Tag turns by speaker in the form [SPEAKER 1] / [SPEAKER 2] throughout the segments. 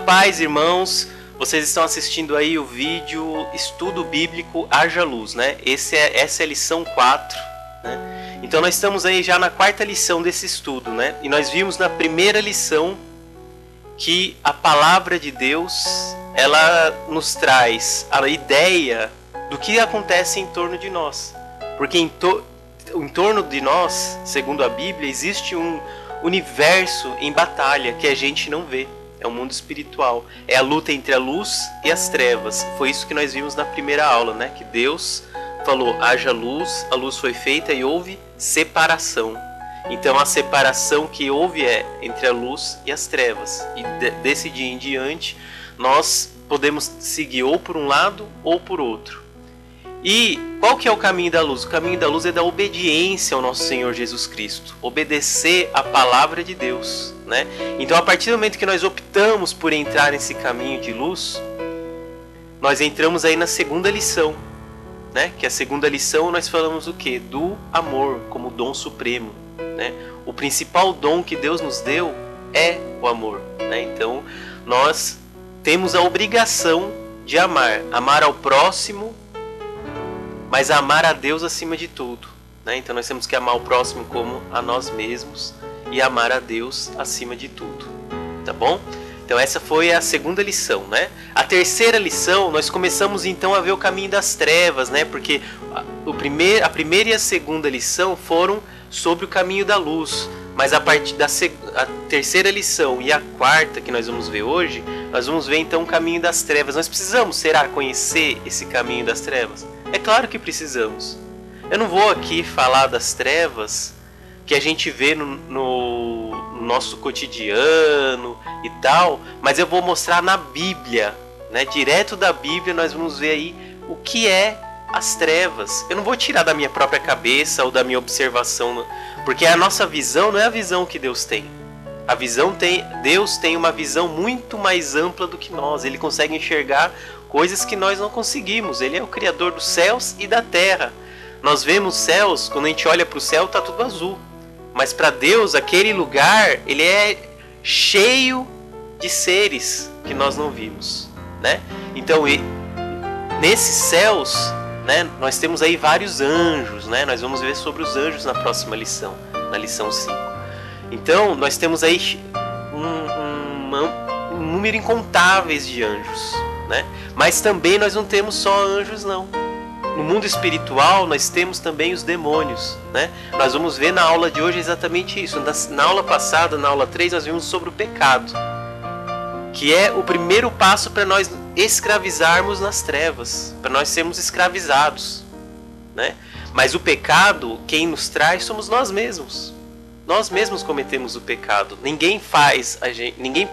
[SPEAKER 1] paz, irmãos. Vocês estão assistindo aí o vídeo Estudo Bíblico Haja Luz, né? Essa é a lição 4, né? Então nós estamos aí já na quarta lição desse estudo, né? E nós vimos na primeira lição que a palavra de Deus, ela nos traz a ideia do que acontece em torno de nós. Porque em torno de nós, segundo a Bíblia, existe um universo em batalha que a gente não vê. É um mundo espiritual. É a luta entre a luz e as trevas. Foi isso que nós vimos na primeira aula, né? Que Deus falou, haja luz, a luz foi feita e houve separação. Então a separação que houve é entre a luz e as trevas. E desse dia em diante, nós podemos seguir ou por um lado ou por outro. E qual que é o caminho da luz? O caminho da luz é da obediência ao nosso Senhor Jesus Cristo. Obedecer a palavra de Deus, né? Então a partir do momento que nós optamos por entrar nesse caminho de luz, nós entramos aí na segunda lição, né? Que a segunda lição nós falamos o quê? Do amor como dom supremo, né? O principal dom que Deus nos deu é o amor, né? Então nós temos a obrigação de amar ao próximo, mas amar a Deus acima de tudo, né? Então nós temos que amar o próximo como a nós mesmos e amar a Deus acima de tudo, tá bom? Então essa foi a segunda lição, né? A terceira lição, nós começamos então a ver o caminho das trevas, né? Porque a primeira e a segunda lição foram sobre o caminho da luz, mas a partir da terceira lição e a quarta que nós vamos ver hoje, nós vamos ver então o caminho das trevas. Nós precisamos, será, conhecer esse caminho das trevas? É claro que precisamos. Eu não vou aqui falar das trevas que a gente vê no nosso cotidiano e tal, mas eu vou mostrar na Bíblia, né? Direto da Bíblia nós vamos ver aí o que é as trevas. Eu não vou tirar da minha própria cabeça ou da minha observação, porque a nossa visão não é a visão que Deus tem. Deus tem uma visão muito mais ampla do que nós. Ele consegue enxergar coisas que nós não conseguimos. Ele é o Criador dos céus e da terra. Nós vemos céus, quando a gente olha para o céu, está tudo azul. Mas para Deus, aquele lugar, ele é cheio de seres que nós não vimos, né? Então, nesses céus, né, nós temos aí vários anjos, né? Nós vamos ver sobre os anjos na próxima lição, na lição 5. Então, nós temos aí um número incontáveis de anjos, né? Mas também nós não temos só anjos, não. No mundo espiritual, nós temos também os demônios, né? Nós vamos ver na aula de hoje exatamente isso. Na aula passada, na aula 3, nós vimos sobre o pecado, que é o primeiro passo para nós escravizarmos nas trevas, para nós sermos escravizados, né? Mas o pecado, quem nos traz somos nós mesmos. Nós mesmos cometemos o pecado. Ninguém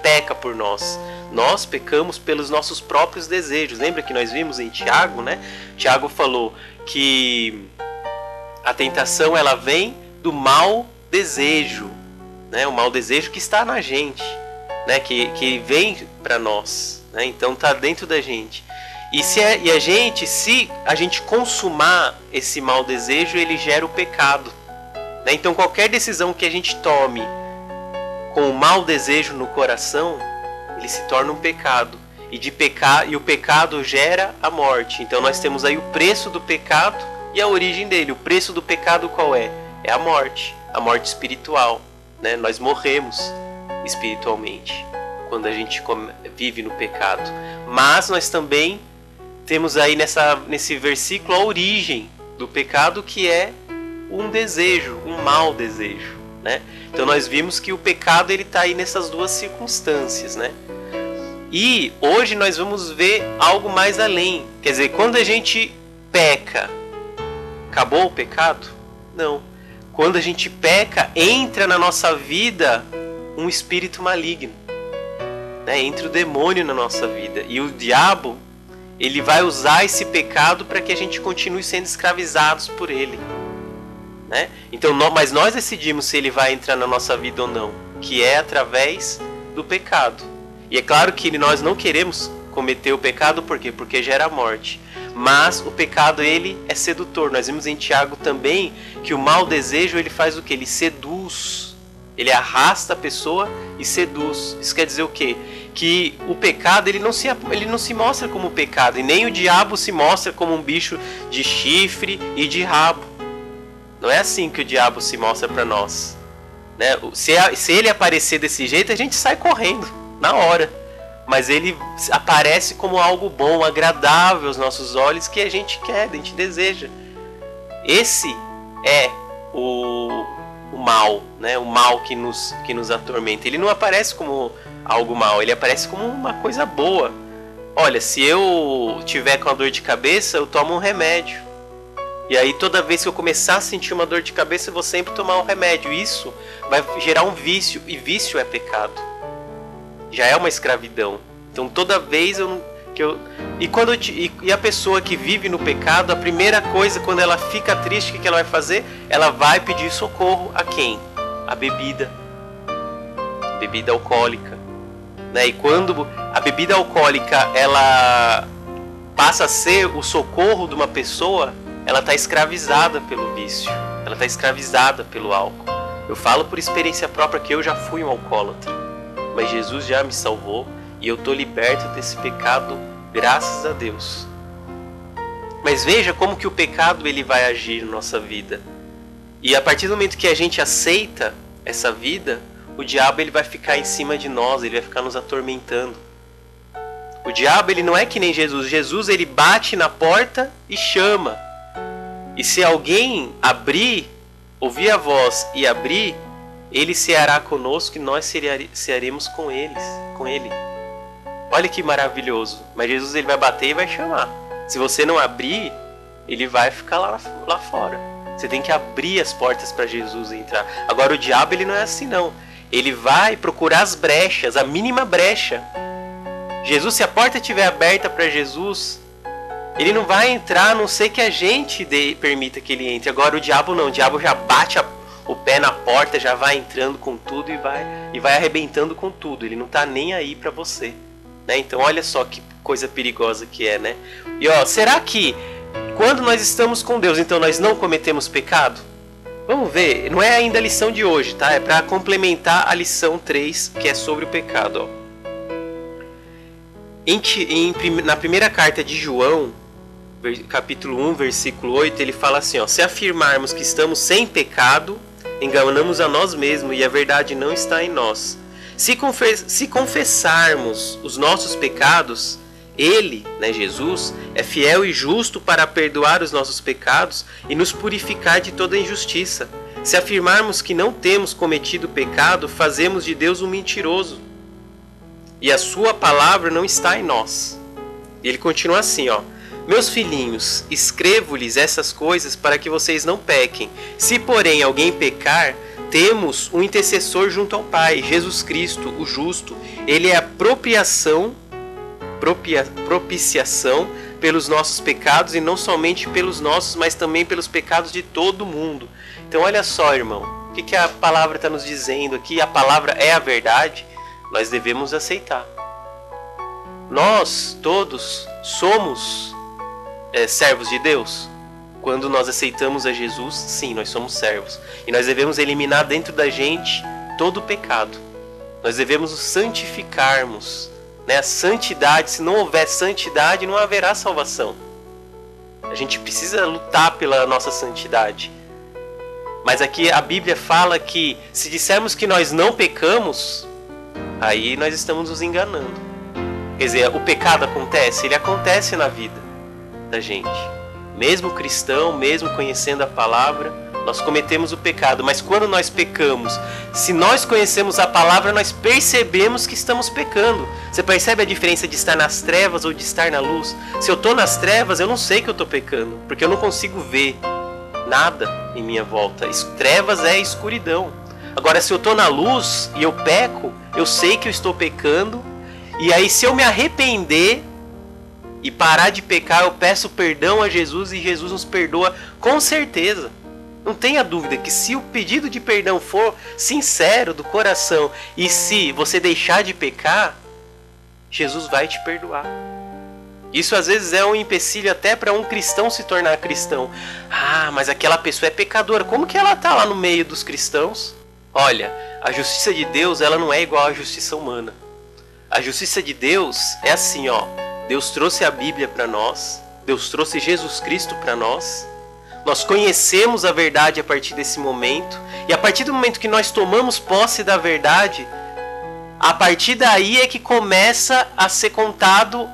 [SPEAKER 1] peca por nós. Nós pecamos pelos nossos próprios desejos. Lembra que nós vimos em Tiago, né? Tiago falou que a tentação ela vem do mau desejo, né? O mau desejo que está na gente, né? Que vem para nós, né? Então está dentro da gente. Se a gente consumar esse mau desejo, ele gera o pecado. Então qualquer decisão que a gente tome com o mau desejo no coração, ele se torna um pecado. E o pecado gera a morte. Então nós temos aí o preço do pecado e a origem dele. O preço do pecado qual é? É a morte espiritual, né? Nós morremos espiritualmente quando a gente vive no pecado. Mas nós também temos aí nesse versículo a origem do pecado, que é um desejo, um mau desejo, né? Então nós vimos que o pecado ele está aí nessas duas circunstâncias, né? E hoje nós vamos ver algo mais além. Quer dizer, quando a gente peca, acabou o pecado? Não. Quando a gente peca, entra na nossa vida um espírito maligno, né? Entra o demônio na nossa vida. E o diabo, ele vai usar esse pecado para que a gente continue sendo escravizados por ele, né? Então, mas nós decidimos se ele vai entrar na nossa vida ou não, que é através do pecado. E é claro que nós não queremos cometer o pecado, por quê? Porque gera morte. Mas o pecado, ele é sedutor. Nós vimos em Tiago também que o mau desejo, ele faz o quê? Ele seduz. Ele arrasta a pessoa e seduz. Isso quer dizer o quê? que o pecado ele não se mostra como pecado, e nem o diabo se mostra como um bicho de chifre e de rabo. Não é assim que o diabo se mostra para nós, né? Se ele aparecer desse jeito, a gente sai correndo na hora. Mas ele aparece como algo bom, agradável aos nossos olhos, que a gente quer, a gente deseja. Esse é o mal, né? O mal que nos atormenta. Ele não aparece como algo mal, ele aparece como uma coisa boa. Olha, se eu tiver com a dor de cabeça, eu tomo um remédio. E aí toda vez que eu começar a sentir uma dor de cabeça, eu vou sempre tomar um remédio. Isso vai gerar um vício, e vício é pecado. Já é uma escravidão. Então toda vez e a pessoa que vive no pecado, a primeira coisa, quando ela fica triste, o que ela vai fazer? Ela vai pedir socorro a quem? A bebida. Bebida alcoólica, né? E quando a bebida alcoólica ela passa a ser o socorro de uma pessoa, ela está escravizada pelo vício, ela está escravizada pelo álcool. Eu falo por experiência própria que eu já fui um alcoólatra, mas Jesus já me salvou e eu estou liberto desse pecado, graças a Deus. Mas veja como que o pecado ele vai agir na nossa vida. E a partir do momento que a gente aceita essa vida, o diabo ele vai ficar em cima de nós, ele vai ficar nos atormentando. O diabo ele não é que nem Jesus. Jesus ele bate na porta e chama. E se alguém abrir, ouvir a voz e abrir, ele ceará conosco e nós cearemos com ele. Olha que maravilhoso. Mas Jesus ele vai bater e vai chamar. Se você não abrir, ele vai ficar lá fora. Você tem que abrir as portas para Jesus entrar. Agora o diabo ele não é assim não. Ele vai procurar as brechas, a mínima brecha. Jesus, se a porta estiver aberta para Jesus, ele não vai entrar a não ser que a gente permita que ele entre. Agora o diabo não. O diabo já bate o pé na porta, já vai entrando com tudo e vai arrebentando com tudo. Ele não está nem aí para você. Né? Então olha só que coisa perigosa que é, né? E ó, será que quando nós estamos com Deus, então nós não cometemos pecado? Vamos ver, não é ainda a lição de hoje, tá? É para complementar a lição 3, que é sobre o pecado. Ó. Na primeira carta de João, capítulo 1, versículo 8, ele fala assim, ó, se afirmarmos que estamos sem pecado, enganamos a nós mesmos e a verdade não está em nós. Se confessarmos os nossos pecados, Ele, né, Jesus, é fiel e justo para perdoar os nossos pecados e nos purificar de toda injustiça. Se afirmarmos que não temos cometido pecado, fazemos de Deus um mentiroso. E a sua palavra não está em nós. E ele continua assim, ó. Meus filhinhos, escrevo-lhes essas coisas para que vocês não pequem. Se, porém, alguém pecar, temos um intercessor junto ao Pai, Jesus Cristo, o justo. Ele é a propiciação pelos nossos pecados, e não somente pelos nossos, mas também pelos pecados de todo mundo. Então olha só, irmão, o que a palavra está nos dizendo aqui? A palavra é a verdade, nós devemos aceitar. Nós todos somos servos de Deus. Quando nós aceitamos a Jesus, sim, nós somos servos. E nós devemos eliminar dentro da gente todo o pecado. Nós devemos nos santificarmos. A santidade, se não houver santidade, não haverá salvação. A gente precisa lutar pela nossa santidade. Mas aqui a Bíblia fala que se dissermos que nós não pecamos, aí nós estamos nos enganando. Quer dizer, o pecado acontece? Ele acontece na vida da gente. Mesmo cristão, mesmo conhecendo a palavra, nós cometemos o pecado. Mas quando nós pecamos, se nós conhecemos a palavra, nós percebemos que estamos pecando. Você percebe a diferença de estar nas trevas ou de estar na luz? Se eu estou nas trevas, eu não sei que eu estou pecando, porque eu não consigo ver nada em minha volta. Trevas é escuridão. Agora, se eu estou na luz e eu peco, eu sei que eu estou pecando. E aí, se eu me arrepender e parar de pecar, eu peço perdão a Jesus e Jesus nos perdoa com certeza. Não tenha dúvida que se o pedido de perdão for sincero do coração e se você deixar de pecar, Jesus vai te perdoar. Isso às vezes é um empecilho até para um cristão se tornar cristão. Ah, mas aquela pessoa é pecadora, como que ela está lá no meio dos cristãos? Olha, a justiça de Deus ela não é igual à justiça humana. A justiça de Deus é assim, ó. Deus trouxe a Bíblia para nós, Deus trouxe Jesus Cristo para nós. Nós conhecemos a verdade a partir desse momento, e a partir do momento que nós tomamos posse da verdade, a partir daí é que começa a ser contado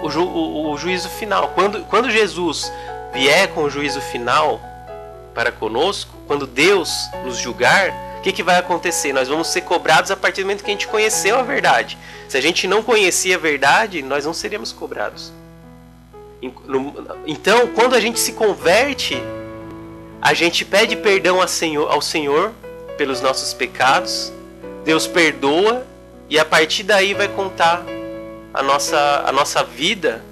[SPEAKER 1] o juízo final. Quando Jesus vier com o juízo final para conosco, quando Deus nos julgar, o que vai acontecer? Nós vamos ser cobrados a partir do momento que a gente conheceu a verdade. Se a gente não conhecia a verdade, nós não seríamos cobrados. Então, quando a gente se converte, a gente pede perdão ao Senhor pelos nossos pecados, Deus perdoa, e a partir daí vai contar a nossa vida,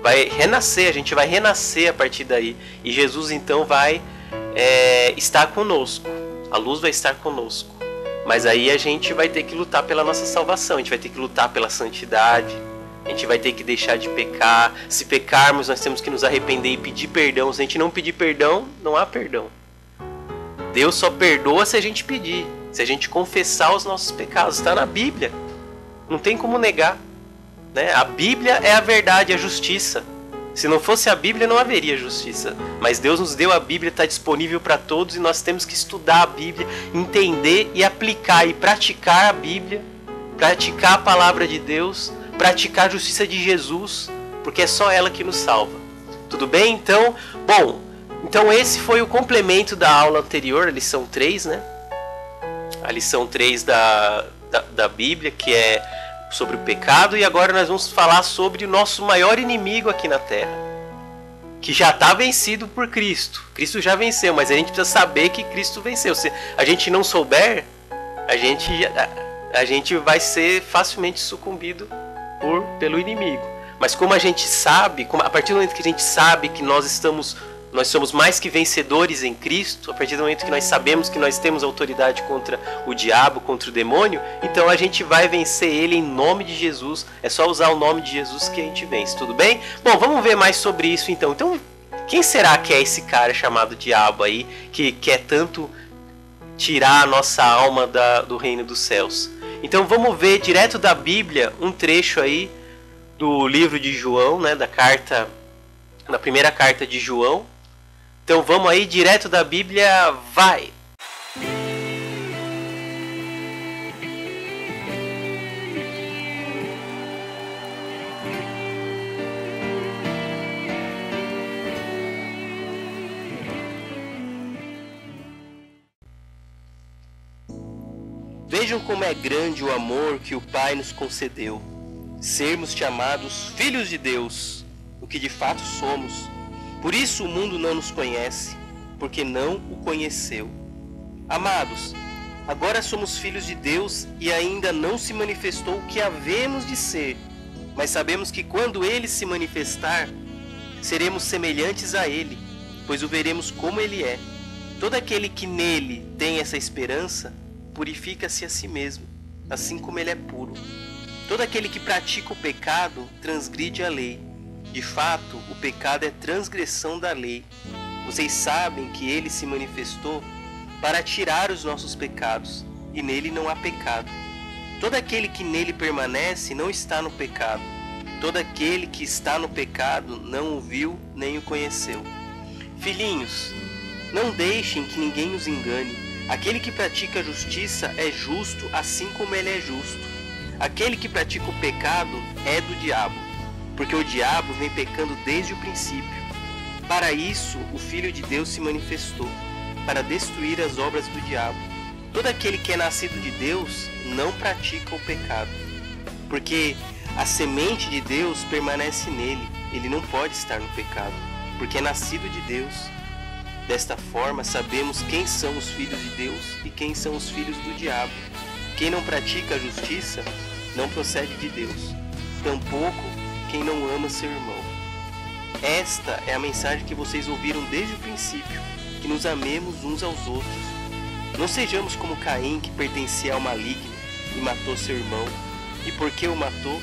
[SPEAKER 1] vai renascer, a gente vai renascer a partir daí. E Jesus então vai estar conosco, a luz vai estar conosco. Mas aí a gente vai ter que lutar pela nossa salvação, a gente vai ter que lutar pela santidade, a gente vai ter que deixar de pecar. Se pecarmos, nós temos que nos arrepender e pedir perdão. Se a gente não pedir perdão, não há perdão. Deus só perdoa se a gente pedir, se a gente confessar os nossos pecados. Está na Bíblia, não tem como negar, né? A Bíblia é a verdade, a justiça. Se não fosse a Bíblia, não haveria justiça. Mas Deus nos deu a Bíblia, está disponível para todos, e nós temos que estudar a Bíblia, entender e aplicar e praticar a Bíblia, praticar a palavra de Deus, praticar a justiça de Jesus, porque é só ela que nos salva. Tudo bem? Então, bom, então esse foi o complemento da aula anterior, a lição 3, né? A lição 3 da Bíblia, que é sobre o pecado, e agora nós vamos falar sobre o nosso maior inimigo aqui na Terra, que já está vencido por Cristo. Cristo já venceu, mas a gente precisa saber que Cristo venceu. Se a gente não souber, a gente vai ser facilmente sucumbido pelo inimigo. Mas como a gente sabe, a partir do momento que a gente sabe que nós somos mais que vencedores em Cristo, a partir do momento que nós sabemos que nós temos autoridade contra o diabo, contra o demônio, então a gente vai vencer ele em nome de Jesus. É só usar o nome de Jesus que a gente vence, tudo bem? Bom, vamos ver mais sobre isso então. Então, quem será que é esse cara chamado diabo aí, que quer tanto tirar a nossa alma do reino dos céus? Então vamos ver direto da Bíblia um trecho aí do livro de João, né, da primeira carta de João. Então vamos aí direto da Bíblia, vai! Vejam como é grande o amor que o Pai nos concedeu, sermos chamados filhos de Deus, o que de fato somos. Por isso o mundo não nos conhece, porque não o conheceu. Amados, agora somos filhos de Deus e ainda não se manifestou o que havemos de ser, mas sabemos que quando Ele se manifestar, seremos semelhantes a Ele, pois o veremos como Ele é. Todo aquele que nele tem essa esperança, purifica-se a si mesmo, assim como ele é puro. Todo aquele que pratica o pecado transgride a lei. De fato, o pecado é transgressão da lei. Vocês sabem que ele se manifestou para tirar os nossos pecados, e nele não há pecado. Todo aquele que nele permanece não está no pecado. Todo aquele que está no pecado não o viu nem o conheceu. Filhinhos, não deixem que ninguém os engane. Aquele que pratica a justiça é justo assim como ele é justo. Aquele que pratica o pecado é do diabo, porque o diabo vem pecando desde o princípio. Para isso o Filho de Deus se manifestou, para destruir as obras do diabo. Todo aquele que é nascido de Deus não pratica o pecado, porque a semente de Deus permanece nele. Ele não pode estar no pecado, porque é nascido de Deus. Desta forma, sabemos quem são os filhos de Deus e quem são os filhos do diabo. Quem não pratica a justiça não procede de Deus, tampouco quem não ama seu irmão. Esta é a mensagem que vocês ouviram desde o princípio, que nos amemos uns aos outros. Não sejamos como Caim, que pertencia ao maligno e matou seu irmão. E por que o matou?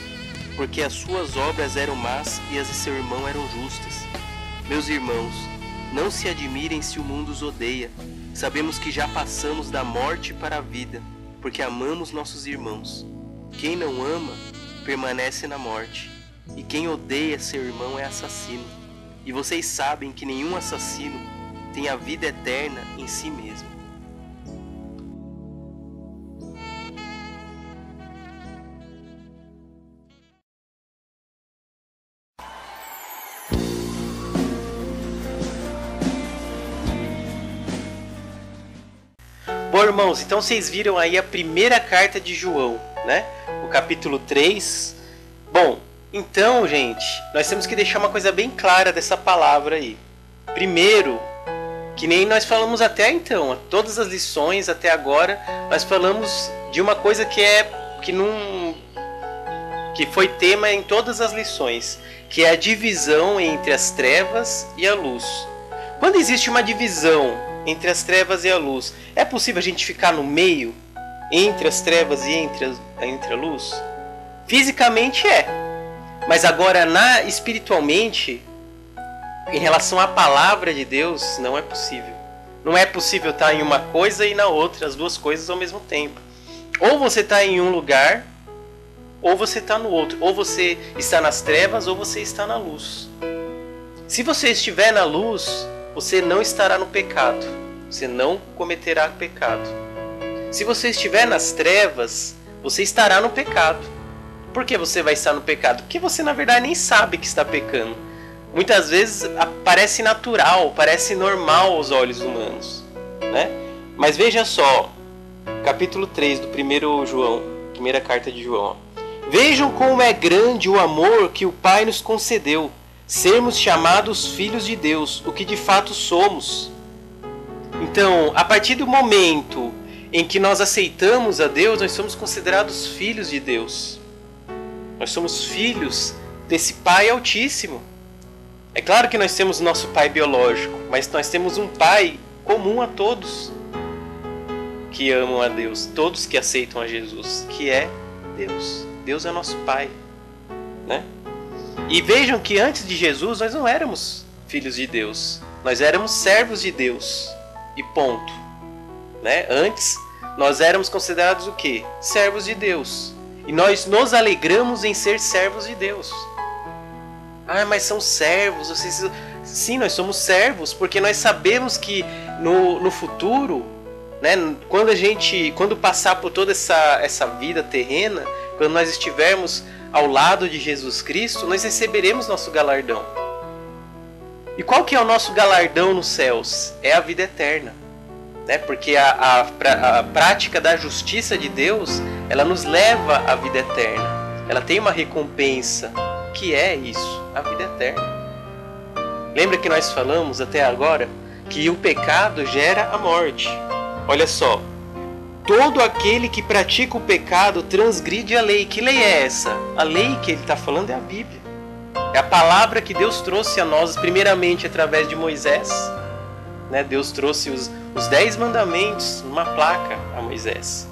[SPEAKER 1] Porque as suas obras eram más e as de seu irmão eram justas. Meus irmãos, não se admirem se o mundo os odeia. Sabemos que já passamos da morte para a vida, porque amamos nossos irmãos. quem não ama permanece na morte, e quem odeia seu irmão é assassino. E vocês sabem que nenhum assassino tem a vida eterna em si mesmo. Bom, irmãos, então vocês viram aí a primeira carta de João, né? O capítulo 3. Bom, então, gente, nós temos que deixar uma coisa bem clara dessa palavra aí. Primeiro, que nem nós falamos até então, todas as lições até agora, nós falamos de uma coisa que foi tema em todas as lições, que é a divisão entre as trevas e a luz. Quando existe uma divisão entre as trevas e a luz, é possível a gente ficar no meio, entre as trevas e entre a luz? Fisicamente é. Mas agora, espiritualmente, em relação à palavra de Deus, não é possível. Não é possível estar em uma coisa e na outra, as duas coisas ao mesmo tempo. Ou você está em um lugar, ou você está no outro. Ou você está nas trevas, ou você está na luz. Se você estiver na luz, você não estará no pecado. Você não cometerá pecado. Se você estiver nas trevas, você estará no pecado. Por que você vai estar no pecado? Porque você, na verdade, nem sabe que está pecando. Muitas vezes parece natural, parece normal aos olhos humanos, né? Mas veja só, capítulo 3 do primeira carta de João. Vejam como é grande o amor que o Pai nos concedeu, sermos chamados filhos de Deus, o que de fato somos. Então, a partir do momento em que nós aceitamos a Deus, nós somos considerados filhos de Deus. Nós somos filhos desse Pai Altíssimo. É claro que nós temos nosso Pai biológico, mas nós temos um Pai comum a todos que amam a Deus, todos que aceitam a Jesus, que é Deus. Deus é nosso Pai, né? E vejam que antes de Jesus nós não éramos filhos de Deus, nós éramos servos de Deus, e ponto, né? Antes nós éramos considerados o quê? Servos de Deus. E nós nos alegramos em ser servos de Deus. Ah, mas são servos, vocês... Sim, nós somos servos, porque nós sabemos que no futuro, né, quando passar por toda essa vida terrena, quando nós estivermos ao lado de Jesus Cristo, nós receberemos nosso galardão. E qual que é o nosso galardão nos céus? É a vida eterna. Né? Porque a prática da justiça de Deus, ela nos leva à vida eterna. Ela tem uma recompensa, que é isso, a vida eterna. Lembra que nós falamos até agora que o pecado gera a morte? Olha só, todo aquele que pratica o pecado transgride a lei. Que lei é essa? A lei que ele está falando é a Bíblia. É a palavra que Deus trouxe a nós, primeiramente através de Moisés. Né? Deus trouxe os 10 mandamentos numa placa a Moisés.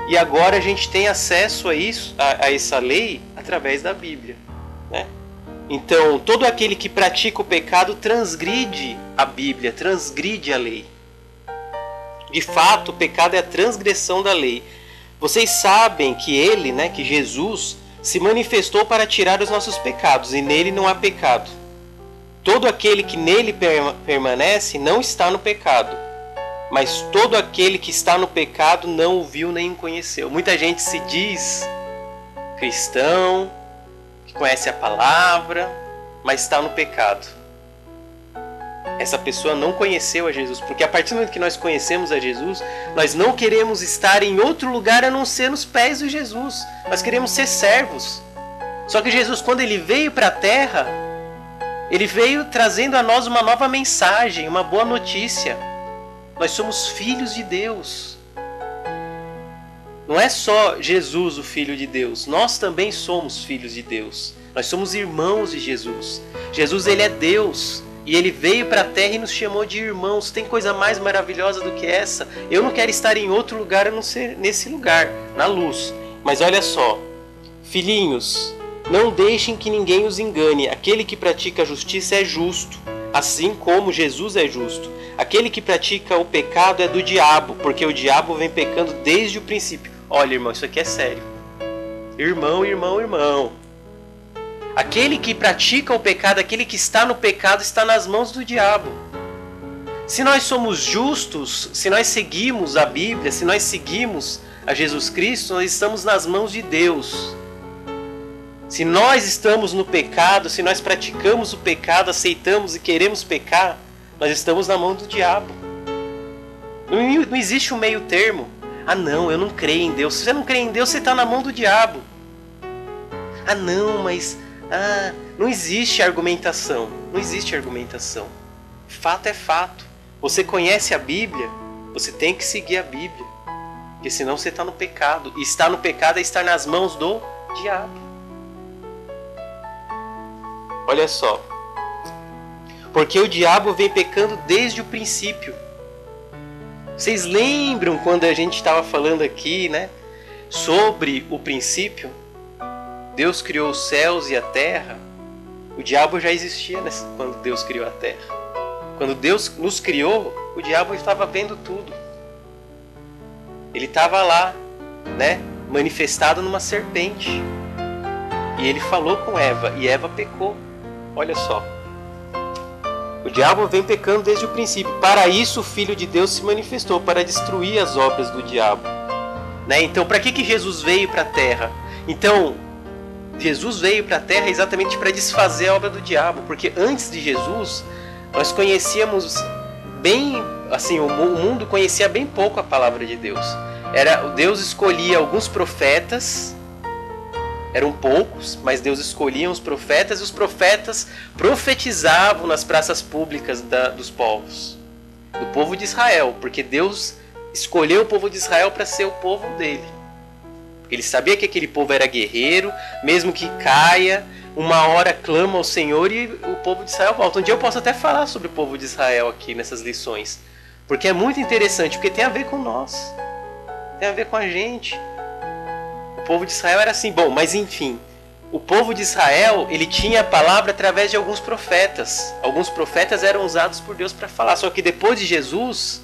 [SPEAKER 1] E agora a gente tem acesso a essa lei através da Bíblia. Né? Então, todo aquele que pratica o pecado transgride a Bíblia, transgride a lei. De fato, o pecado é a transgressão da lei. Vocês sabem que ele, né, que Jesus, se manifestou para tirar os nossos pecados, e nele não há pecado. Todo aquele que nele permanece não está no pecado, mas todo aquele que está no pecado não o viu nem o conheceu. Muita gente se diz cristão, que conhece a palavra, mas está no pecado. Essa pessoa não conheceu a Jesus, porque a partir do momento que nós conhecemos a Jesus, nós não queremos estar em outro lugar a não ser nos pés de Jesus. Nós queremos ser servos. Só que Jesus, quando ele veio para a terra, ele veio trazendo a nós uma nova mensagem, uma boa notícia. Nós somos filhos de Deus. Não é só Jesus o Filho de Deus, nós também somos filhos de Deus. Nós somos irmãos de Jesus. Jesus, ele é Deus. E ele veio para a terra e nos chamou de irmãos. Tem coisa mais maravilhosa do que essa? Eu não quero estar em outro lugar a não ser nesse lugar, na luz. Mas olha só, filhinhos, não deixem que ninguém os engane. Aquele que pratica a justiça é justo, assim como Jesus é justo. Aquele que pratica o pecado é do diabo, porque o diabo vem pecando desde o princípio. Olha, irmão, isso aqui é sério. Irmão, irmão, irmão. Aquele que pratica o pecado, aquele que está no pecado, está nas mãos do diabo. Se nós somos justos, se nós seguimos a Bíblia, se nós seguimos a Jesus Cristo, nós estamos nas mãos de Deus. Se nós estamos no pecado, se nós praticamos o pecado, aceitamos e queremos pecar, nós estamos na mão do diabo. Não existe um meio termo. Ah não, eu não creio em Deus. Se você não crê em Deus, você está na mão do diabo. Ah não, mas... não existe argumentação. Não existe argumentação. Fato é fato. Você conhece a Bíblia, você tem que seguir a Bíblia. Porque senão você está no pecado. E estar no pecado é estar nas mãos do diabo. Olha só. Porque o diabo vem pecando desde o princípio. Vocês lembram quando a gente estava falando aqui, né, sobre o princípio? Deus criou os céus e a terra. O diabo já existia quando Deus criou a terra. Quando Deus nos criou, o diabo estava vendo tudo. Ele estava lá, né, manifestado numa serpente. E ele falou com Eva, e Eva pecou. Olha só. O diabo vem pecando desde o princípio. Para isso o Filho de Deus se manifestou, para destruir as obras do diabo. Né? Então, para que Jesus veio para a terra? Então, Jesus veio para a terra exatamente para desfazer a obra do diabo. Porque antes de Jesus, nós conhecíamos bem, assim, o mundo conhecia bem pouco a palavra de Deus. Deus escolhia alguns profetas, eram poucos, mas Deus escolhia os profetas, e os profetas profetizavam nas praças públicas dos povos, do povo de Israel, porque Deus escolheu o povo de Israel para ser o povo dele. Ele sabia que aquele povo era guerreiro, mesmo que caia, uma hora clama ao Senhor e o povo de Israel volta. Um dia eu posso até falar sobre o povo de Israel aqui nessas lições, porque é muito interessante, porque tem a ver com nós, tem a ver com a gente. O povo de Israel era assim, bom, mas enfim, o povo de Israel, ele tinha a palavra através de alguns profetas. Alguns profetas eram usados por Deus para falar, só que depois de Jesus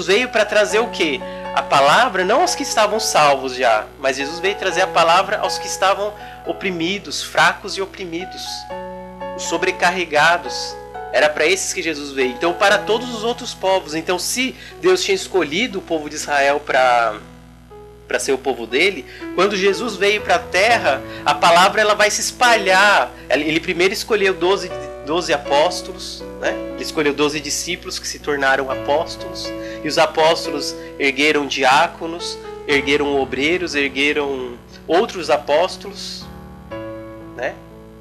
[SPEAKER 1] veio para trazer o quê? A palavra não aos que estavam salvos já, mas Jesus veio trazer a palavra aos que estavam oprimidos, fracos e oprimidos, os sobrecarregados. Era para esses que Jesus veio. Então, para todos os outros povos. Então, se Deus tinha escolhido o povo de Israel para ser o povo dele, quando Jesus veio para a terra, a palavra ela vai se espalhar. Ele primeiro escolheu 12 apóstolos, né? Ele escolheu 12 discípulos que se tornaram apóstolos, e os apóstolos ergueram diáconos, ergueram obreiros, ergueram outros apóstolos, né?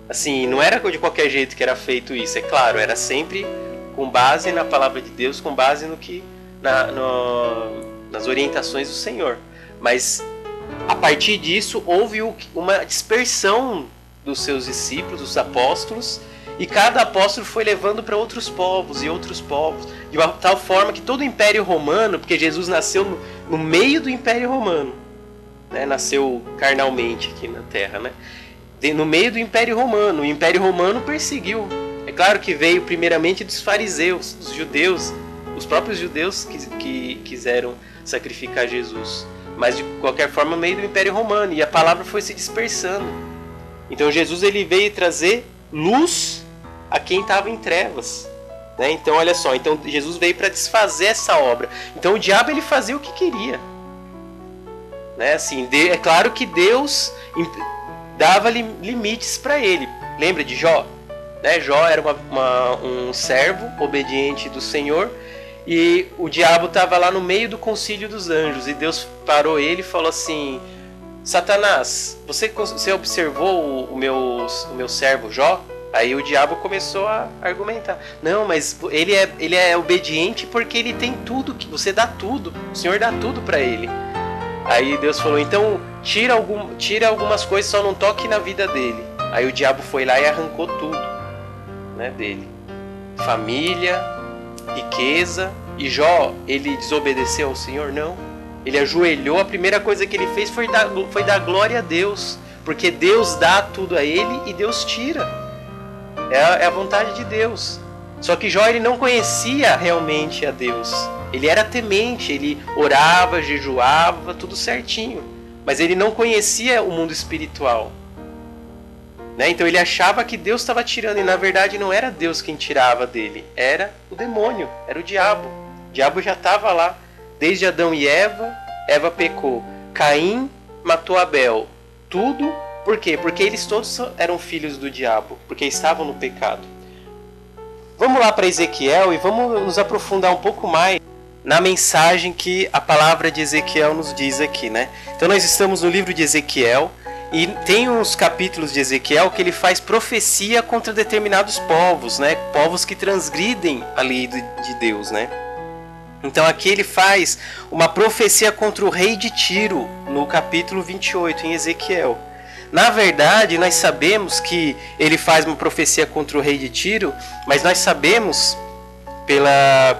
[SPEAKER 1] Assim, não era de qualquer jeito que era feito isso, é claro, era sempre com base na palavra de Deus, com base no que nas orientações do Senhor. Mas a partir disso houve uma dispersão dos seus discípulos, dos apóstolos, e cada apóstolo foi levando para outros povos e outros povos, de uma tal forma que todo o Império Romano, porque Jesus nasceu no meio do Império Romano, né? Nasceu carnalmente aqui na Terra, né? No meio do Império Romano, o Império Romano perseguiu. É claro que veio primeiramente dos fariseus, dos judeus, os próprios judeus que quiseram sacrificar Jesus. Mas de qualquer forma, no meio do Império Romano, e a palavra foi se dispersando. Então Jesus ele veio trazer luz a quem estava em trevas, né? Então olha só, então Jesus veio para desfazer essa obra. Então o diabo ele fazia o que queria, né? Assim, é claro que Deus dava limites para ele. Lembra de Jó? Né? Jó era um servo obediente do Senhor, e o diabo estava lá no meio do concílio dos anjos, e Deus parou ele e falou assim: Satanás, você observou o meu servo Jó? Aí o diabo começou a argumentar: não, mas ele é obediente porque ele tem tudo, você dá tudo, o Senhor dá tudo para ele. Aí Deus falou: então tira algumas coisas, só não toque na vida dele. Aí o diabo foi lá e arrancou tudo, né, dele: família, riqueza. E Jó, ele desobedeceu ao Senhor? Não. Ele ajoelhou, a primeira coisa que ele fez foi dar glória a Deus, porque Deus dá tudo a ele e Deus tira. É a vontade de Deus. Só que Jó ele não conhecia realmente a Deus. Ele era temente, ele orava, jejuava, tudo certinho. mas ele não conhecia o mundo espiritual. Né? Então ele achava que Deus estava tirando, e na verdade não era Deus quem tirava dele, era o demônio, era o diabo. O diabo já estava lá, desde Adão e Eva. Eva pecou, Caim matou Abel. Tudo, por quê? Porque eles todos eram filhos do diabo, porque estavam no pecado. Vamos lá para Ezequiel e vamos nos aprofundar um pouco mais na mensagem que a palavra de Ezequiel nos diz aqui, né? Então nós estamos no livro de Ezequiel, e tem uns capítulos de Ezequiel que ele faz profecia contra determinados povos, né? Povos que transgridem a lei de Deus, né? Então aqui ele faz uma profecia contra o rei de Tiro, no capítulo 28, em Ezequiel. Na verdade, nós sabemos que ele faz uma profecia contra o rei de Tiro, mas nós sabemos,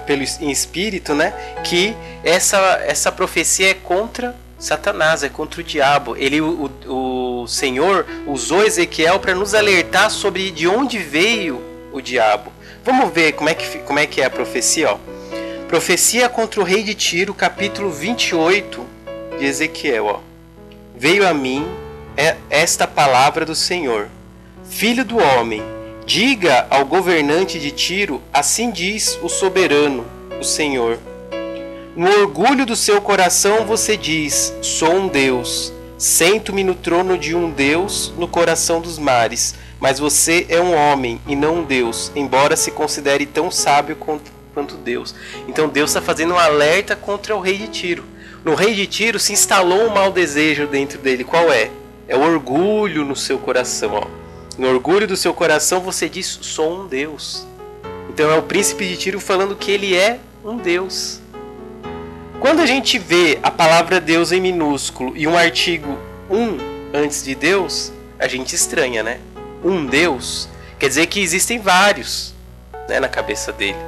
[SPEAKER 1] pelo espírito, né, que essa profecia é contra Satanás, é contra o diabo. O Senhor usou Ezequiel para nos alertar sobre de onde veio o diabo. Vamos ver como é que é a profecia, ó. Profecia contra o rei de Tiro, capítulo 28 de Ezequiel, ó. Veio a mim esta palavra do Senhor: Filho do homem, diga ao governante de Tiro, assim diz o soberano, o Senhor. No orgulho do seu coração você diz: sou um Deus, sento-me no trono de um Deus no coração dos mares. Mas você é um homem e não um Deus, embora se considere tão sábio quanto Deus. Então Deus está fazendo um alerta contra o rei de Tiro. No rei de Tiro se instalou um mau desejo dentro dele. Qual é? É o orgulho no seu coração, ó. No orgulho do seu coração você diz: sou um Deus. Então é o príncipe de Tiro falando que ele é um Deus. Quando a gente vê a palavra Deus em minúsculo e um artigo antes de Deus, a gente estranha, né? Um Deus quer dizer que existem vários, né, na cabeça dele.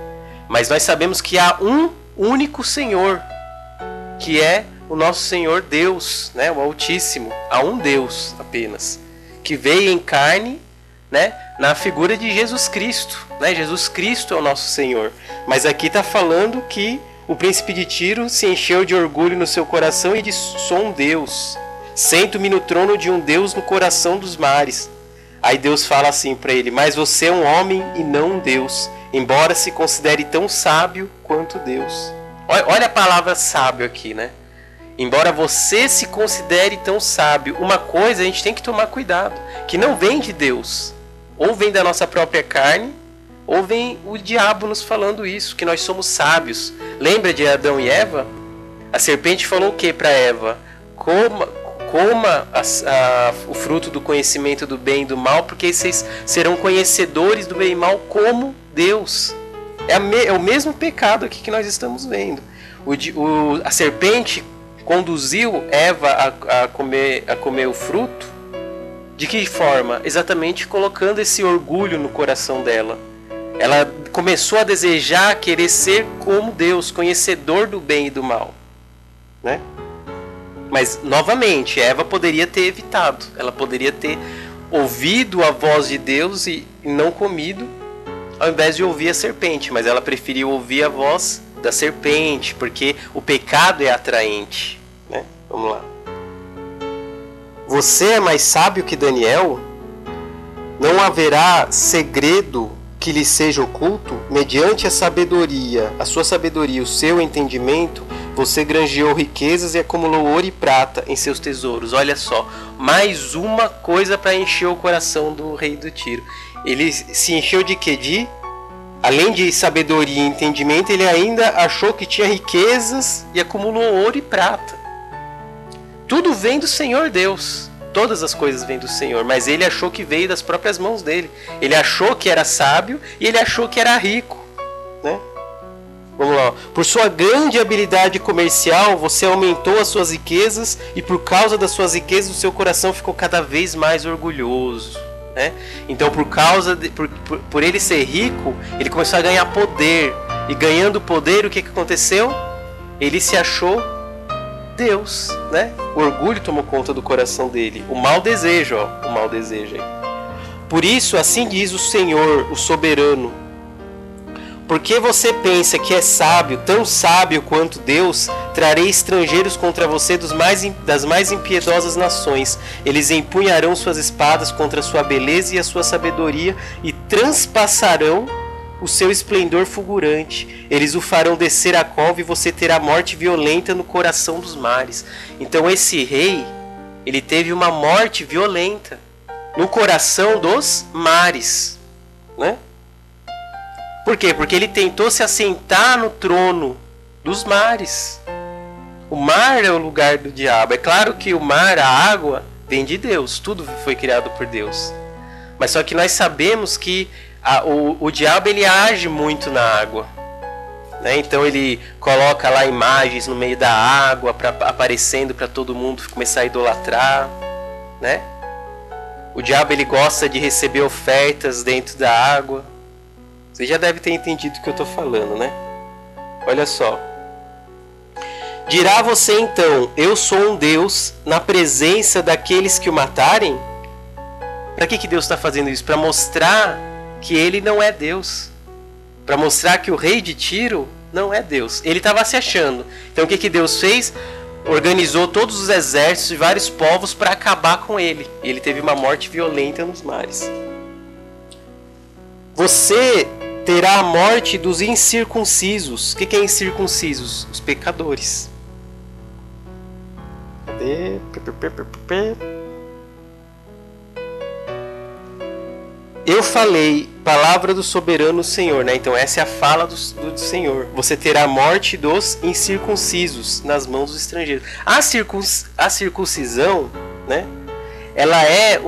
[SPEAKER 1] Mas nós sabemos que há um único Senhor, que é o nosso Senhor Deus, né, o Altíssimo. Há um Deus apenas, que veio em carne, né, na figura de Jesus Cristo. Né? Jesus Cristo é o nosso Senhor. Mas aqui está falando que o príncipe de Tiro se encheu de orgulho no seu coração e disse: sou um Deus, sento-me no trono de um Deus no coração dos mares. Aí Deus fala assim para ele: mas você é um homem e não um Deus, embora se considere tão sábio quanto Deus. Olha a palavra sábio aqui, né? Embora você se considere tão sábio, uma coisa a gente tem que tomar cuidado, que não vem de Deus, ou vem da nossa própria carne, ou vem o diabo nos falando isso, que nós somos sábios. Lembra de Adão e Eva? A serpente falou o que para Eva? Coma o fruto do conhecimento do bem e do mal, porque vocês serão conhecedores do bem e mal como Deus. É o mesmo pecado aqui que nós estamos vendo. A serpente conduziu Eva a comer o fruto. De que forma? Exatamente colocando esse orgulho no coração dela. Ela começou a desejar, querer ser como Deus, conhecedor do bem e do mal, né? Mas, novamente, Eva poderia ter evitado. Ela poderia ter ouvido a voz de Deus e não comido, ao invés de ouvir a serpente. Mas ela preferiu ouvir a voz da serpente, porque o pecado é atraente, né? Vamos lá. Você é mais sábio que Daniel? Não haverá segredo que lhe seja oculto? Mediante a sua sabedoria, o seu entendimento, você granjeou riquezas e acumulou ouro e prata em seus tesouros. Olha só, mais uma coisa para encher o coração do rei do Tiro. Ele se encheu de quê? Além de sabedoria e entendimento, ele ainda achou que tinha riquezas e acumulou ouro e prata. Tudo vem do Senhor Deus. Todas as coisas vêm do Senhor, mas ele achou que veio das próprias mãos dele. Ele achou que era sábio e ele achou que era rico, né? Vamos lá. Por sua grande habilidade comercial, você aumentou as suas riquezas e por causa das suas riquezas o seu coração ficou cada vez mais orgulhoso, né? Então, por ele ser rico, ele começou a ganhar poder. E ganhando poder, o que aconteceu? Ele se achou Deus, né? O orgulho tomou conta do coração dele. O mau desejo, ó, o mau desejo aí. Por isso, assim diz o Senhor, o soberano: Porque você pensa que é sábio, tão sábio quanto Deus, trarei estrangeiros contra você das mais impiedosas nações. Eles empunharão suas espadas contra a sua beleza e a sua sabedoria e transpassarão o seu esplendor fulgurante. Eles o farão descer a cova e você terá morte violenta no coração dos mares. Então esse rei, ele teve uma morte violenta no coração dos mares, né? Por quê? Porque ele tentou se assentar no trono dos mares. O mar é o lugar do diabo. É claro que o mar, a água, vem de Deus. Tudo foi criado por Deus. Mas só que nós sabemos que o diabo ele age muito na água, né? Então ele coloca lá imagens no meio da água, aparecendo para todo mundo começar a idolatrar, né? O diabo ele gosta de receber ofertas dentro da água. Você já deve ter entendido o que eu estou falando, né? Olha só. Dirá você então, eu sou um Deus na presença daqueles que o matarem? Para que Deus está fazendo isso? Para mostrar que ele não é Deus. Para mostrar que o rei de Tiro não é Deus. Ele estava se achando. Então o que Deus fez? Organizou todos os exércitos de vários povos para acabar com ele. E ele teve uma morte violenta nos mares. Você terá a morte dos incircuncisos. O que é incircuncisos? Os pecadores. Cadê? Eu falei, palavra do soberano Senhor, né? Então essa é a fala do Senhor. Você terá a morte dos incircuncisos nas mãos dos estrangeiros. A circuncisão, né? Ela é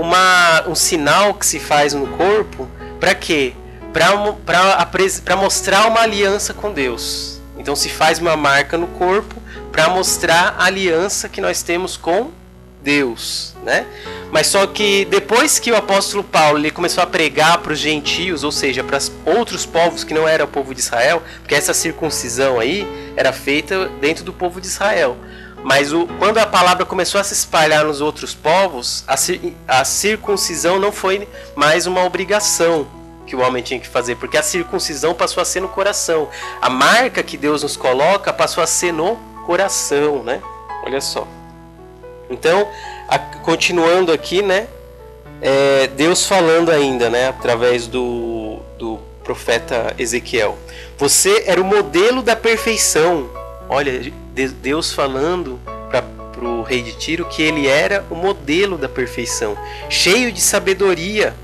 [SPEAKER 1] um sinal que se faz no corpo. Para quê? Para mostrar uma aliança com Deus. Então se faz uma marca no corpo para mostrar a aliança que nós temos com Deus, né? Mas só que depois que o apóstolo Paulo ele começou a pregar para os gentios, ou seja, para outros povos que não era o povo de Israel, porque essa circuncisão aí era feita dentro do povo de Israel. Mas quando a palavra começou a se espalhar nos outros povos, a circuncisão não foi mais uma obrigação que o homem tinha que fazer, porque a circuncisão passou a ser no coração. A marca que Deus nos coloca passou a ser no coração, né? Olha só. Então, continuando aqui, né? Deus falando ainda, né? Através do profeta Ezequiel. Você era o modelo da perfeição. Olha, Deus falando para o rei de Tiro que ele era o modelo da perfeição, cheio de sabedoria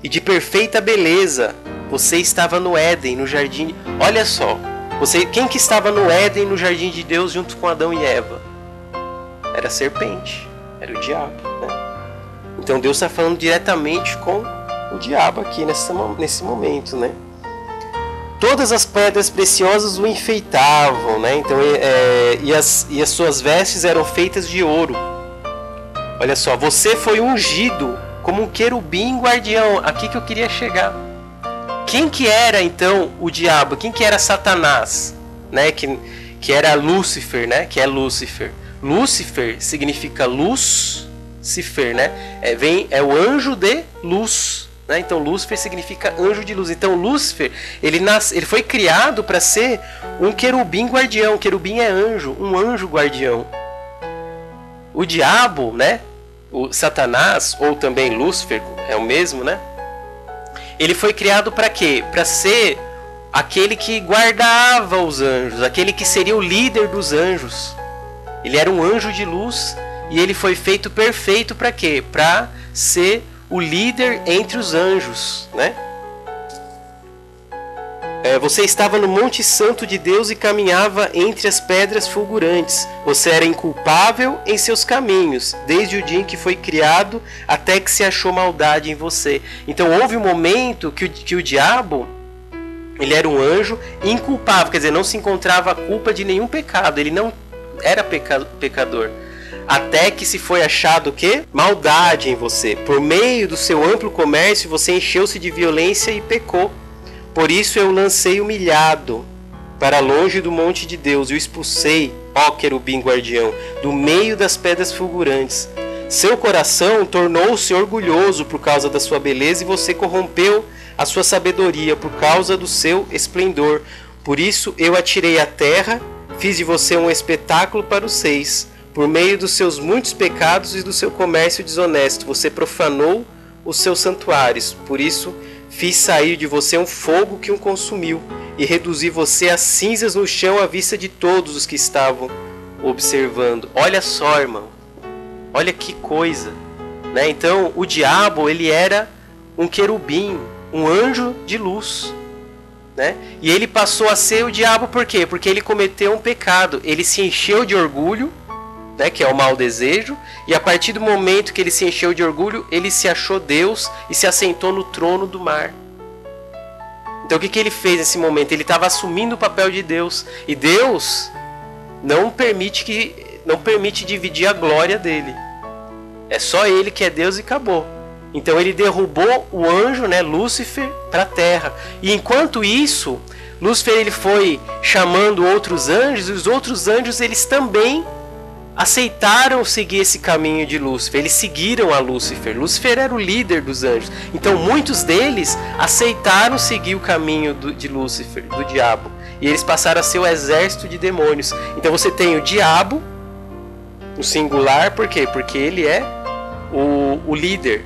[SPEAKER 1] e de perfeita beleza. Você estava no Éden, no jardim. Olha só, quem que estava no Éden, no jardim de Deus, junto com Adão e Eva? Era a serpente, era o diabo, né? Então Deus está falando diretamente com o diabo aqui nesse momento, né? Todas as pedras preciosas o enfeitavam, né? Então, e as suas vestes eram feitas de ouro. Olha só, você foi ungido como um querubim guardião. Aqui que eu queria chegar. Quem que era então o diabo? Quem que era Satanás? Né? Que era Lúcifer, né? Que é Lúcifer. Lúcifer significa Lucifer, né? É o anjo de luz, né? Então Lúcifer significa anjo de luz. Então Lúcifer ele foi criado para ser um querubim guardião. Querubim é anjo, um anjo guardião. O diabo, né? O Satanás ou também Lúcifer é o mesmo, né? Ele foi criado para quê? Para ser aquele que guardava os anjos, aquele que seria o líder dos anjos. Ele era um anjo de luz e ele foi feito perfeito para quê? Para ser o líder entre os anjos, né? Você estava no Monte Santo de Deus e caminhava entre as pedras fulgurantes. Você era inculpável em seus caminhos, desde o dia em que foi criado até que se achou maldade em você. Então houve um momento que o diabo, ele era um anjo inculpável, quer dizer, não se encontrava a culpa de nenhum pecado, ele não era pecador. Até que se foi achado o quê? Maldade em você. Por meio do seu amplo comércio, você encheu-se de violência e pecou. Por isso eu lancei humilhado para longe do monte de Deus e o expulsei, ó querubim guardião, do meio das pedras fulgurantes. Seu coração tornou-se orgulhoso por causa da sua beleza e você corrompeu a sua sabedoria, por causa do seu esplendor. Por isso eu a tirei à terra, fiz de você um espetáculo para os reis. Por meio dos seus muitos pecados e do seu comércio desonesto, você profanou os seus santuários. Por isso fiz sair de você um fogo que o consumiu, e reduzi você a cinzas no chão à vista de todos os que estavam observando. Olha só, irmão. Olha que coisa, né? Então, o diabo, ele era um querubim, um anjo de luz, né? E ele passou a ser o diabo por quê? Porque ele cometeu um pecado. Ele se encheu de orgulho, né, que é o mau desejo, e a partir do momento que ele se encheu de orgulho, ele se achou Deus e se assentou no trono do mar. Então o que ele fez nesse momento? Ele estava assumindo o papel de Deus, e Deus não permite dividir a glória dele. É só ele que é Deus e acabou. Então ele derrubou o anjo, né, Lúcifer, para a terra. E enquanto isso, Lúcifer ele foi chamando outros anjos, e os outros anjos eles também aceitaram seguir esse caminho de Lúcifer. Eles seguiram a Lúcifer. Lúcifer era o líder dos anjos. Então muitos deles aceitaram seguir o caminho de Lúcifer, do diabo. E eles passaram a ser o exército de demônios. Então você tem o diabo, no singular, por quê? Porque ele é o líder,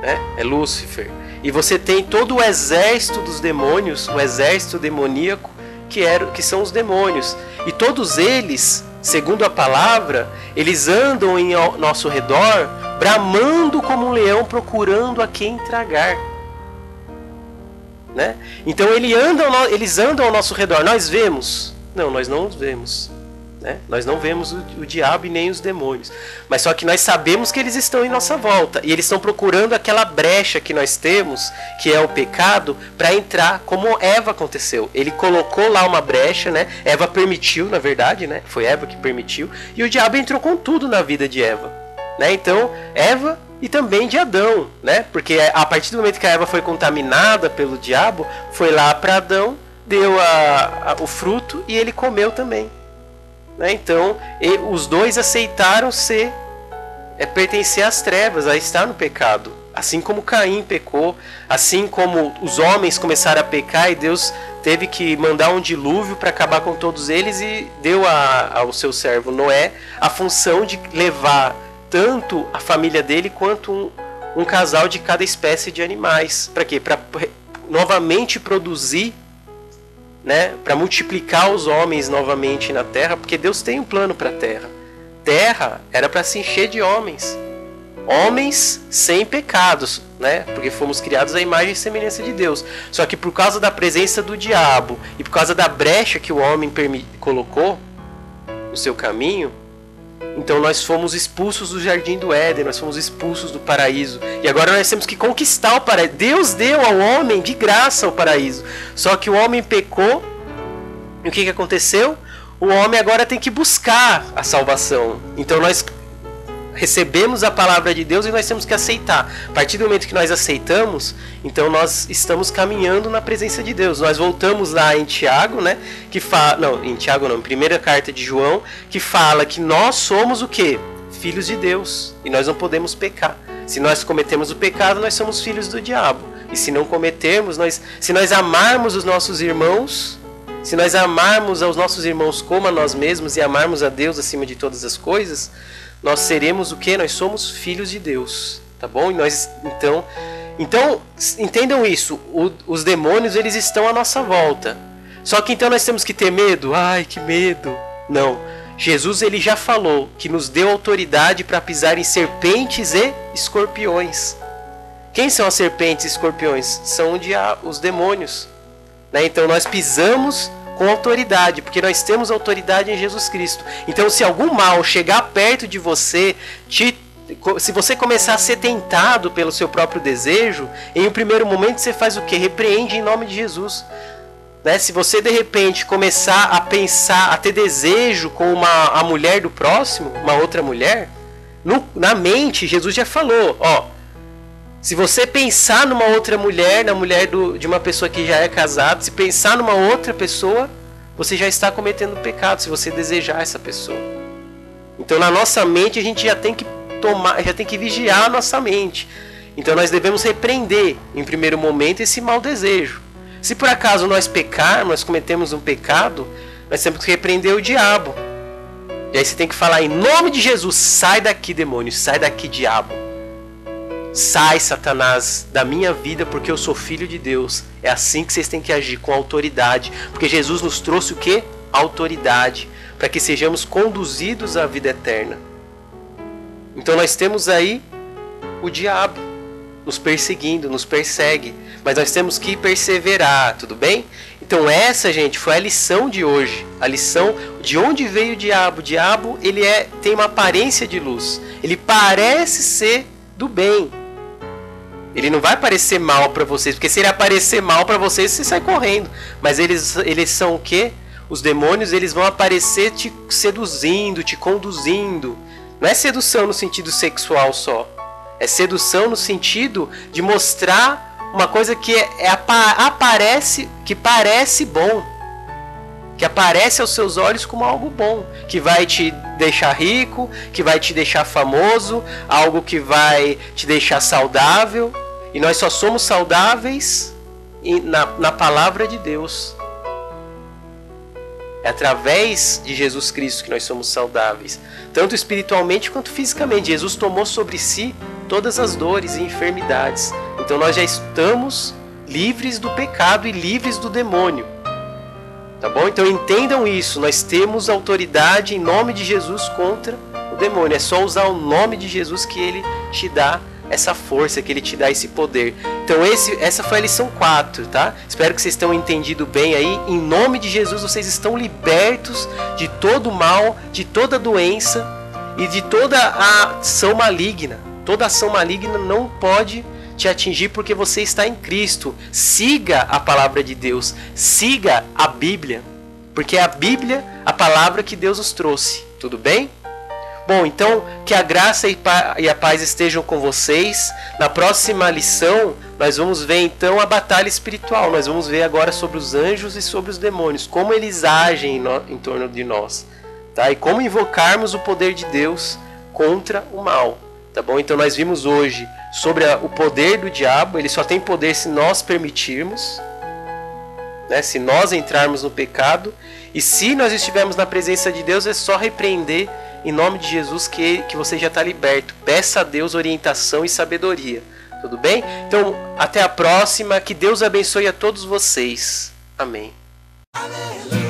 [SPEAKER 1] né? É Lúcifer. E você tem todo o exército dos demônios, o exército demoníaco, que são os demônios. E todos eles, segundo a palavra, eles andam em nosso redor, bramando como um leão, procurando a quem tragar, né? Então eles andam ao nosso redor. Nós vemos? Não, nós não os vemos, né? Nós não vemos o diabo e nem os demônios. Mas só que nós sabemos que eles estão em nossa volta. E eles estão procurando aquela brecha que nós temos, que é o pecado, para entrar, como Eva aconteceu. Ele colocou lá uma brecha, né? Eva permitiu, na verdade, né? Foi Eva que permitiu. E o diabo entrou com tudo na vida de Eva, né? Então, Eva e também de Adão, né? Porque a partir do momento que a Eva foi contaminada pelo diabo, foi lá para Adão, deu o fruto e ele comeu também. Então, os dois aceitaram pertencer às trevas, a estar no pecado. Assim como Caim pecou, assim como os homens começaram a pecar e Deus teve que mandar um dilúvio para acabar com todos eles, e deu ao seu servo Noé a função de levar tanto a família dele quanto um casal de cada espécie de animais. Para quê? Para novamente produzir, né, para multiplicar os homens novamente na terra, porque Deus tem um plano para a terra. Terra era para se encher de homens sem pecados, né, porque fomos criados à imagem e semelhança de Deus. Só que por causa da presença do diabo e por causa da brecha que o homem colocou no seu caminho, então nós fomos expulsos do jardim do Éden, nós fomos expulsos do paraíso. E agora nós temos que conquistar o paraíso. Deus deu ao homem de graça o paraíso. Só que o homem pecou. E o que aconteceu? O homem agora tem que buscar a salvação. Então nós recebemos a palavra de Deus e nós temos que aceitar. A partir do momento que nós aceitamos, então nós estamos caminhando na presença de Deus. Nós voltamos lá em Tiago, né, que fala, não, em Tiago não, em primeira carta de João, que fala que nós somos o quê? Filhos de Deus, e nós não podemos pecar. Se nós cometemos o pecado, nós somos filhos do diabo. E se não cometermos, se nós amarmos os nossos irmãos, se nós amarmos aos nossos irmãos como a nós mesmos e amarmos a Deus acima de todas as coisas, nós seremos o que? Nós somos filhos de Deus, tá bom? E nós, então entendam isso, os demônios eles estão à nossa volta. Só que então nós temos que ter medo? Ai, que medo! Não, Jesus ele já falou que nos deu autoridade para pisar em serpentes e escorpiões. Quem são as serpentes e escorpiões? São os demônios, né? Então nós pisamos com autoridade, porque nós temos autoridade em Jesus Cristo. Então se algum mal chegar perto de você, se você começar a ser tentado pelo seu próprio desejo, em um primeiro momento você faz o quê? Repreende em nome de Jesus, né? Se você de repente começar a pensar, a ter desejo com a mulher do próximo, uma outra mulher, na mente Jesus já falou, ó, se você pensar numa outra mulher, na mulher de uma pessoa que já é casada, se pensar numa outra pessoa, você já está cometendo pecado, se você desejar essa pessoa. Então na nossa mente a gente já tem que vigiar a nossa mente. Então nós devemos repreender, em primeiro momento, esse mau desejo. Se por acaso nós pecarmos, nós cometemos um pecado, nós temos que repreender o diabo. E aí você tem que falar em nome de Jesus, sai daqui, demônio, sai daqui, diabo. Sai, Satanás, da minha vida, porque eu sou filho de Deus. É assim que vocês têm que agir, com autoridade. Porque Jesus nos trouxe o quê? Autoridade, para que sejamos conduzidos à vida eterna. Então nós temos aí o diabo nos perseguindo, nos persegue, mas nós temos que perseverar, tudo bem? Então essa, gente, foi a lição de hoje, a lição de onde veio o diabo. O diabo, ele tem uma aparência de luz, ele parece ser do bem, ele não vai parecer mal para vocês, porque se ele aparecer mal para vocês, você sai correndo, mas eles são o quê? Os demônios, eles vão aparecer te seduzindo, te conduzindo. Não é sedução no sentido sexual só. É sedução no sentido de mostrar uma coisa que parece bom. Que aparece aos seus olhos como algo bom. Que vai te deixar rico, que vai te deixar famoso, algo que vai te deixar saudável. E nós só somos saudáveis na palavra de Deus. É através de Jesus Cristo que nós somos saudáveis, tanto espiritualmente quanto fisicamente. Jesus tomou sobre si todas as dores e enfermidades. Então nós já estamos livres do pecado e livres do demônio. Tá bom? Então entendam isso. Nós temos autoridade em nome de Jesus contra o demônio. É só usar o nome de Jesus que ele te dá essa força, que ele te dá esse poder. Então essa foi a lição 4, tá? Espero que vocês tenham entendido bem aí. Em nome de Jesus vocês estão libertos de todo mal, de toda doença e de toda a ação maligna. Toda ação maligna não pode te atingir porque você está em Cristo. Siga a palavra de Deus, siga a Bíblia, porque é a Bíblia a palavra que Deus nos trouxe. Tudo bem? Bom, então que a graça e a paz estejam com vocês. Na próxima lição nós vamos ver então a batalha espiritual. Nós vamos ver agora sobre os anjos e sobre os demônios, como eles agem em torno de nós, tá? E como invocarmos o poder de Deus contra o mal, tá bom? Então nós vimos hoje sobre o poder do diabo. Ele só tem poder se nós permitirmos, né? Se nós entrarmos no pecado. E se nós estivermos na presença de Deus, é só repreender em nome de Jesus que você já está liberto. Peça a Deus orientação e sabedoria. Tudo bem? Então, até a próxima. Que Deus abençoe a todos vocês. Amém. Aleluia.